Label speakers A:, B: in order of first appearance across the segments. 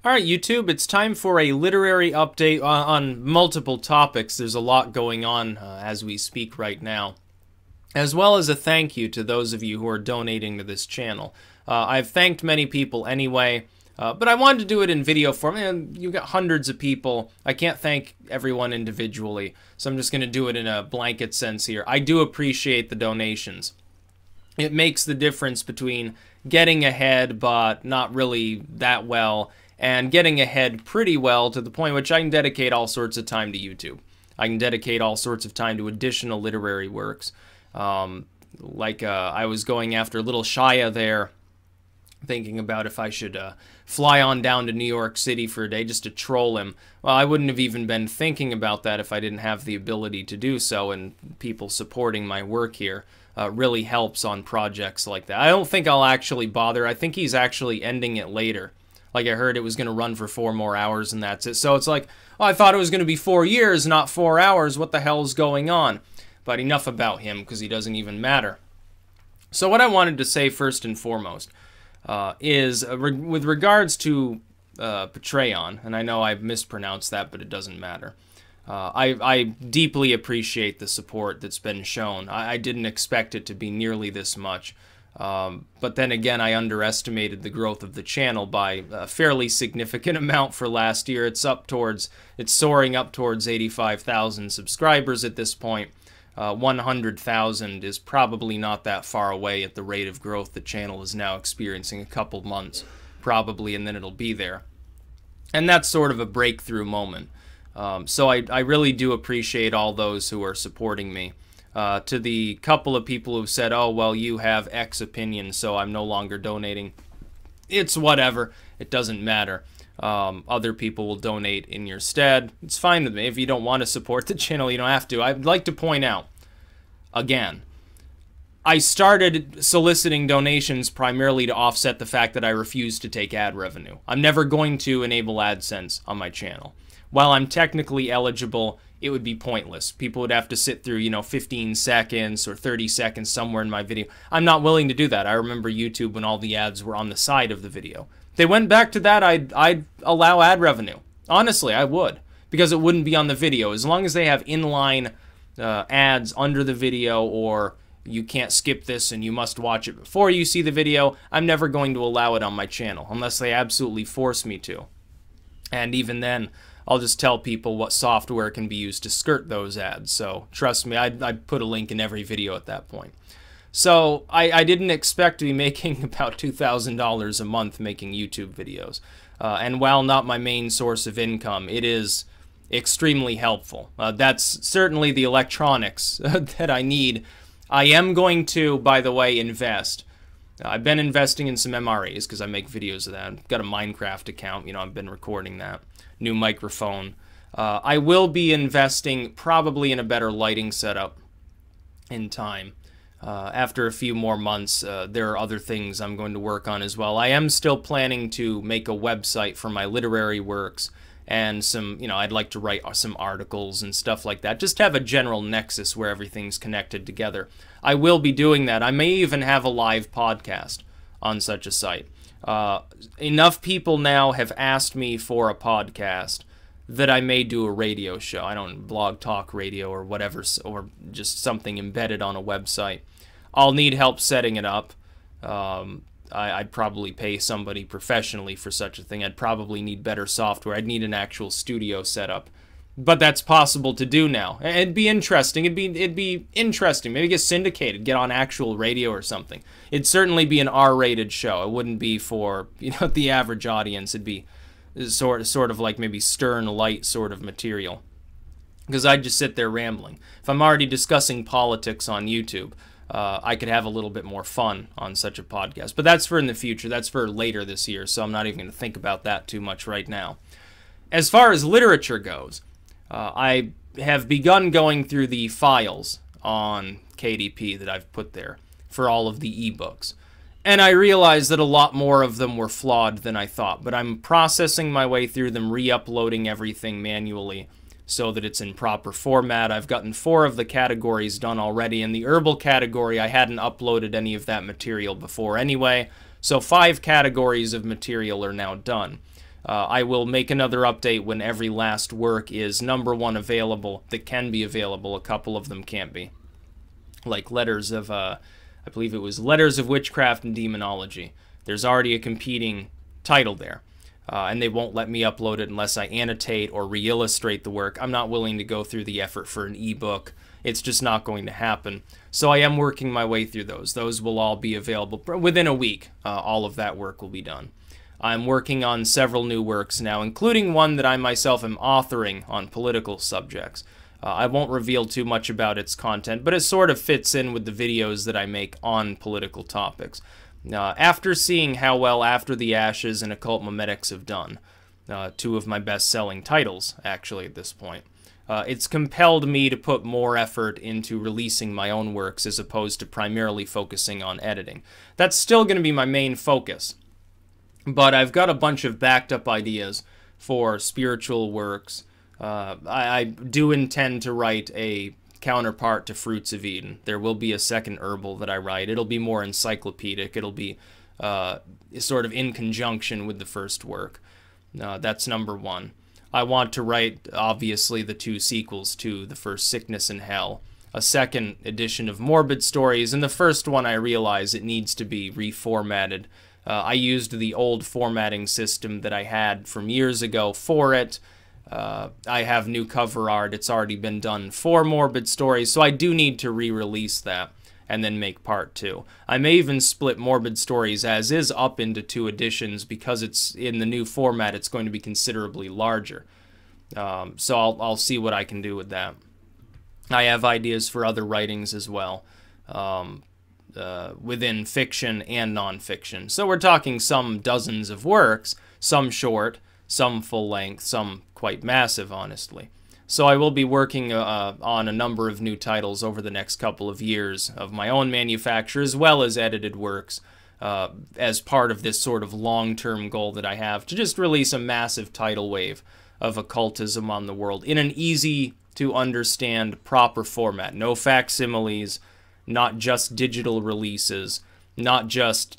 A: Alright, YouTube, it's time for a literary update on multiple topics. There's a lot going on as we speak right now, as well as a thank you to those of you who are donating to this channel. I've thanked many people anyway, but I wanted to do it in video form. And you've got hundreds of people. I can't thank everyone individually, so I'm just going to do it in a blanket sense here. I do appreciate the donations. It makes the difference between getting ahead but not really that well, and getting ahead pretty well to the point which I can dedicate all sorts of time to YouTube. I can dedicate all sorts of time to additional literary works. I was going after Little Shia there, thinking about if I should fly on down to New York City for a day just to troll him. Well, I wouldn't have even been thinking about that if I didn't have the ability to do so, and people supporting my work here really helps on projects like that. I don't think I'll actually bother. I think he's actually ending it later. Like, I heard it was going to run for 4 more hours and that's it. So it's like, oh, I thought it was going to be 4 years, not 4 hours. What the hell's going on? But enough about him, because he doesn't even matter. So what I wanted to say first and foremost is with regards to Patreon, and I know I've mispronounced that, but it doesn't matter. I deeply appreciate the support that's been shown. I didn't expect it to be nearly this much. But then again, I underestimated the growth of the channel by a fairly significant amount for last year. It's soaring up towards 85,000 subscribers at this point. 100,000 is probably not that far away at the rate of growth the channel is now experiencing. A couple months, probably, and then it'll be there. And that's sort of a breakthrough moment. So I really do appreciate all those who are supporting me. To the couple of people who've said, oh, well, you have X opinion, so I'm no longer donating. It's whatever. It doesn't matter. Other people will donate in your stead. It's fine with me. If you don't want to support the channel, you don't have to. I'd like to point out, again, I started soliciting donations primarily to offset the fact that I refuse to take ad revenue. I'm never going to enable AdSense on my channel. While I'm technically eligible, it would be pointless. People would have to sit through, 15 seconds or 30 seconds somewhere in my video. I'm not willing to do that. I remember YouTube when all the ads were on the side of the video. If they went back to that, I'd allow ad revenue. Honestly, I would, because it wouldn't be on the video. As long as they have inline ads under the video, or you can't skip this and you must watch it before you see the video, I'm never going to allow it on my channel, unless they absolutely force me to. And even then, I'll just tell people what software can be used to skirt those ads. So trust me, I'd put a link in every video at that point. So I didn't expect to be making about $2,000 a month making YouTube videos. And while not my main source of income, it is extremely helpful. That's certainly the electronics that I need. I am going to, by the way, invest. I've been investing in some MRAs because I make videos of that. I've got a Minecraft account, I've been recording that. New microphone. I will be investing probably in a better lighting setup in time. After a few more months, there are other things I'm going to work on as well. I am still planning to make a website for my literary works, and some, I'd like to write some articles and stuff like that. Just have a general nexus where everything's connected together. I will be doing that. I may even have a live podcast on such a site. Enough people now have asked me for a podcast that I may do a radio show. I don't blog talk radio or whatever, or just something embedded on a website. I'll need help setting it up. I'd probably pay somebody professionally for such a thing. I'd probably need better software. I'd need an actual studio setup. But that's possible to do now. It'd be interesting. It'd be interesting. Maybe get syndicated, get on actual radio or something. It'd certainly be an R-rated show. It wouldn't be for, the average audience. It'd be sort of like maybe stern, light sort of material. Because I'd just sit there rambling. If I'm already discussing politics on YouTube, I could have a little bit more fun on such a podcast. But that's for in the future. That's for later this year, so I'm not even going to think about that too much right now. As far as literature goes, I have begun going through the files on KDP that I've put there for all of the ebooks. And I realized that a lot more of them were flawed than I thought, but I'm processing my way through them, re-uploading everything manually so that it's in proper format. I've gotten 4 of the categories done already. In the herbal category, I hadn't uploaded any of that material before anyway, so 5 categories of material are now done. I will make another update when every last work is #1 available that can be available. A couple of them can't be. Like Letters of, I believe it was Letters of Witchcraft and Demonology. There's already a competing title there. And they won't let me upload it unless I annotate or re-illustrate the work. I'm not willing to go through the effort for an ebook. It's just not going to happen. So I am working my way through those. Those will all be available within a week. All of that work will be done. I'm working on several new works now, including one that I myself am authoring on political subjects. I won't reveal too much about its content, but it sort of fits in with the videos that I make on political topics. After seeing how well After the Ashes and Occult Memetics have done, two of my best-selling titles, actually, at this point, it's compelled me to put more effort into releasing my own works as opposed to primarily focusing on editing. That's still going to be my main focus, but I've got a bunch of backed-up ideas for spiritual works. I do intend to write a counterpart to Fruits of Eden. There will be a second herbal that I write. It'll be more encyclopedic. It'll be sort of in conjunction with the first work. That's #1. I want to write, obviously, the 2 sequels to the first, Sickness and Hell, a second edition of Morbid Stories, and the first one I realize it needs to be reformatted. I used the old formatting system that I had from years ago for it. I have new cover art. It's already been done for Morbid Stories, so I do need to re-release that and then make part 2. I may even split Morbid Stories as is up into 2 editions because it's in the new format. It's going to be considerably larger. So I'll see what I can do with that. I have ideas for other writings as well, within fiction and nonfiction. So we're talking some dozens of works, some short, some full-length, some quite massive, honestly. So I will be working on a number of new titles over the next couple of years of my own manufacture, as well as edited works, as part of this sort of long-term goal that I have to just release a massive tidal wave of occultism on the world in an easy-to-understand, proper format. No facsimiles, not just digital releases, not just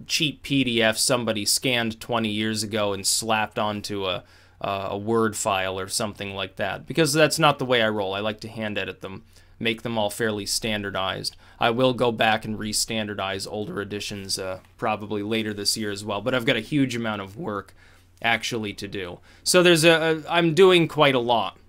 A: cheap PDF somebody scanned 20 years ago and slapped onto a Word file or something like that, because that's not the way I roll. I like to hand edit them, make them all fairly standardized. I will go back and re-standardize older editions probably later this year as well, but I've got a huge amount of work actually to do. So I'm doing quite a lot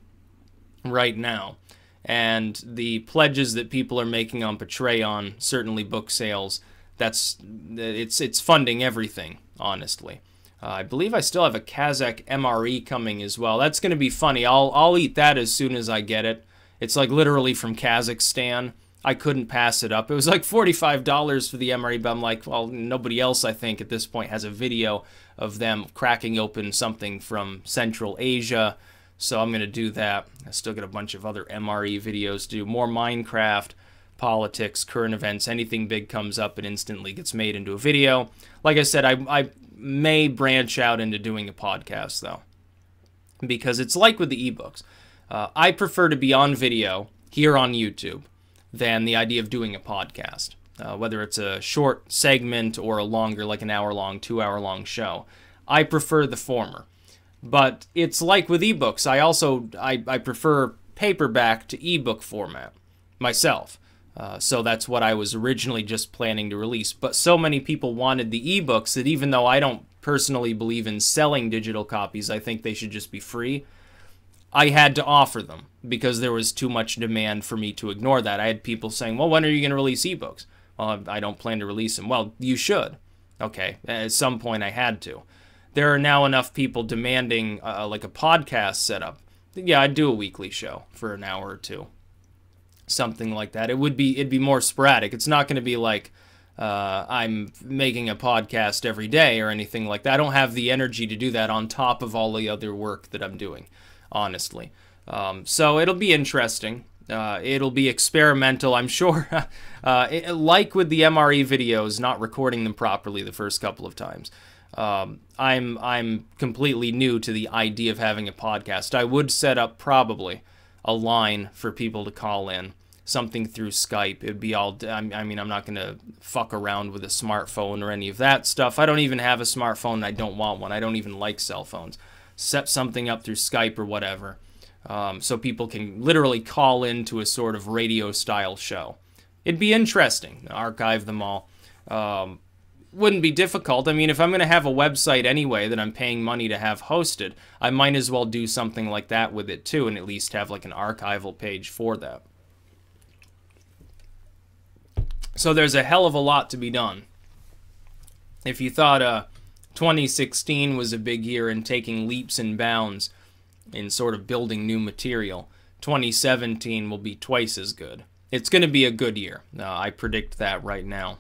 A: right now, and the pledges that people are making on Patreon, certainly book sales, it's funding everything, honestly. I believe I still have a Kazakh MRE coming as well. That's going to be funny. I'll eat that as soon as I get it. It's like literally from Kazakhstan. I couldn't pass it up. It was like $45 for the MRE, but I'm like, well, nobody else, I think, at this point has a video of them cracking open something from Central Asia, so I'm going to do that. I still got a bunch of other MRE videos to do. More Minecraft, politics, current events, anything big comes up, it instantly gets made into a video. Like I said, I may branch out into doing a podcast, though, because it's like with the ebooks. I prefer to be on video here on YouTube than the idea of doing a podcast, whether it's a short segment or a longer, like an hour-long, 2-hour-long show. I prefer the former. But it's like with ebooks. I prefer paperback to ebook format myself. So that's what I was originally just planning to release. But so many people wanted the ebooks that even though I don't personally believe in selling digital copies, I think they should just be free, I had to offer them because there was too much demand for me to ignore that. I had people saying, well, when are you going to release ebooks? Well, I don't plan to release them. Well, you should. Okay, at some point I had to. There are now enough people demanding like a podcast setup. Yeah, I'd do a weekly show for an hour or two. Something like that. It'd be more sporadic. It's not going to be like I'm making a podcast every day or anything like that. I don't have the energy to do that on top of all the other work that I'm doing, honestly. So it'll be interesting. It'll be experimental, I'm sure. Like with the MRE videos, not recording them properly the first couple of times. I'm completely new to the idea of having a podcast. I would set up probably a line for people to call in something through Skype. It'd be all, I mean, I'm not going to fuck around with a smartphone or any of that stuff. I don't even have a smartphone, and I don't want one. I don't even like cell phones. Set something up through Skype or whatever, so people can literally call into a sort of radio-style show. It'd be interesting. Archive them all. Wouldn't be difficult. I mean, if I'm going to have a website anyway that I'm paying money to have hosted, I might as well do something like that with it too, and at least have like an archival page for that. So there's a hell of a lot to be done. If you thought 2016 was a big year in taking leaps and bounds in sort of building new material, 2017 will be twice as good. It's going to be a good year. I predict that right now.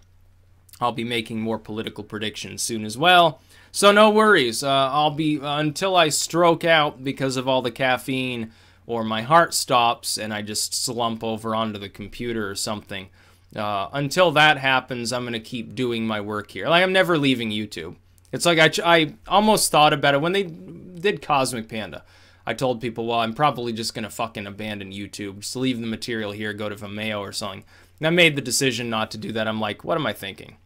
A: I'll be making more political predictions soon as well, so no worries. I'll be, until I stroke out because of all the caffeine, or my heart stops and I just slump over onto the computer or something. Until that happens, I'm going to keep doing my work here. Like, I'm never leaving YouTube. It's like I almost thought about it when they did Cosmic Panda. I told people, well, I'm probably just going to fucking abandon YouTube. Just leave the material here, go to Vimeo or something. And I made the decision not to do that. I'm like, what am I thinking?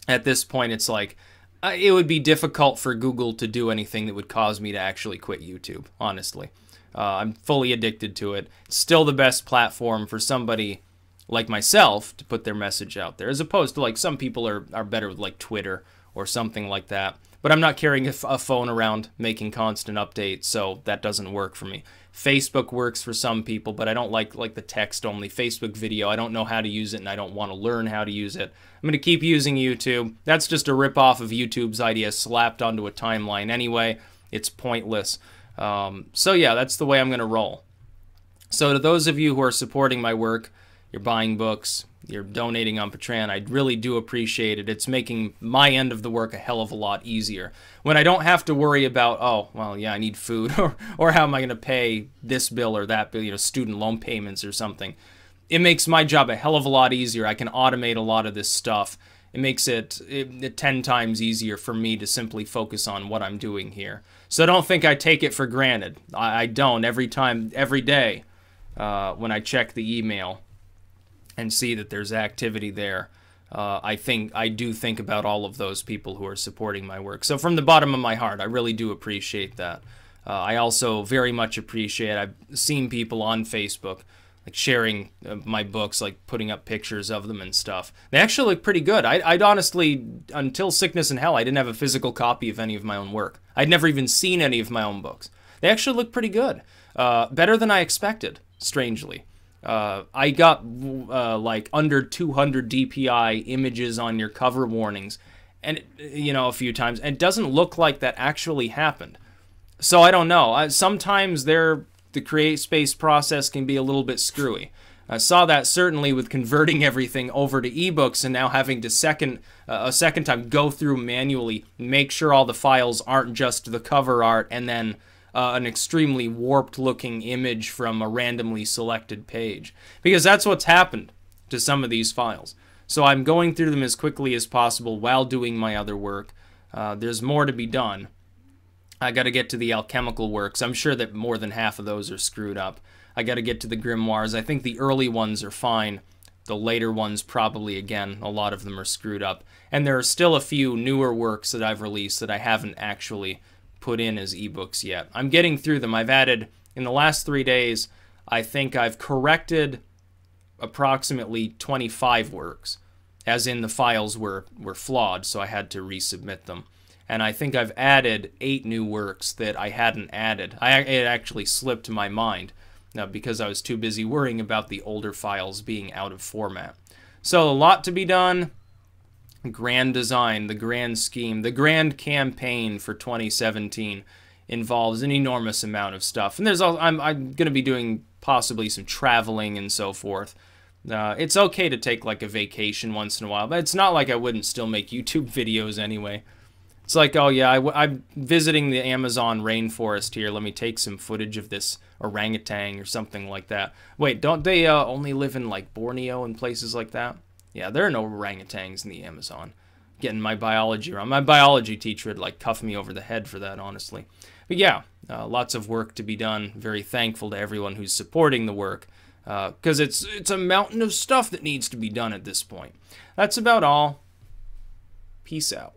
A: At this point, it's like, it would be difficult for Google to do anything that would cause me to actually quit YouTube, honestly. I'm fully addicted to it. It's still the best platform for somebody like myself to put their message out there, as opposed to, like, some people are better with, like, Twitter or something like that. But I'm not carrying a phone around making constant updates, so that doesn't work for me. Facebook works for some people, but I don't like the text-only Facebook video. I don't know how to use it, and I don't want to learn how to use it. I'm going to keep using YouTube. That's just a rip-off of YouTube's idea slapped onto a timeline anyway. It's pointless. So yeah, that's the way I'm going to roll. So to those of you who are supporting my work, you're buying books, you're donating on Patreon, I really do appreciate it. It's making my end of the work a hell of a lot easier. When I don't have to worry about, oh, well, yeah, I need food, or how am I going to pay this bill or that bill, you know, student loan payments or something. It makes my job a hell of a lot easier. I can automate a lot of this stuff. It makes it 10 times easier for me to simply focus on what I'm doing here. So don't think I take it for granted. I don't. Every day, when I check the email and see that there's activity there, I do think about all of those people who are supporting my work. So from the bottom of my heart, I really do appreciate that. I also very much appreciate, I've seen people on Facebook like sharing my books, like putting up pictures of them and stuff. They actually look pretty good. I'd honestly, until Sickness and Hell, I didn't have a physical copy of any of my own work. I'd never even seen any of my own books. They actually look pretty good. Better than I expected, strangely. I got like under 200 DPI images on your cover warnings, and you know, a few times, and it doesn't look like that actually happened. So I don't know. Sometimes the create space process can be a little bit screwy. I saw that certainly with converting everything over to ebooks and now having to a second time go through manually, make sure all the files aren't just the cover art and then an extremely warped looking image from a randomly selected page. Because that's what's happened to some of these files. So I'm going through them as quickly as possible while doing my other work. There's more to be done. I got to get to the alchemical works. I'm sure that more than half of those are screwed up. I got to get to the grimoires. I think the early ones are fine. The later ones probably, again, a lot of them are screwed up. And there are still a few newer works that I've released that I haven't actually put in as ebooks yet. I'm getting through them. I've added, in the last 3 days, I think I've corrected approximately 25 works, as in the files were flawed, so I had to resubmit them. And I think I've added 8 new works that I hadn't added. It actually slipped my mind because I was too busy worrying about the older files being out of format. So a lot to be done. Grand design, the grand scheme, the grand campaign for 2017 involves an enormous amount of stuff. And I'm going to be doing possibly some traveling and so forth. It's okay to take like a vacation once in a while, but it's not like I wouldn't still make YouTube videos anyway. It's like, oh yeah, I'm visiting the Amazon rainforest here. Let me take some footage of this orangutan or something like that. Wait, don't they only live in like Borneo and places like that? Yeah, there are no orangutans in the Amazon. Getting my biology wrong. My biology teacher would like cuff me over the head for that, honestly. But yeah, lots of work to be done. Very thankful to everyone who's supporting the work. because it's a mountain of stuff that needs to be done at this point. That's about all. Peace out.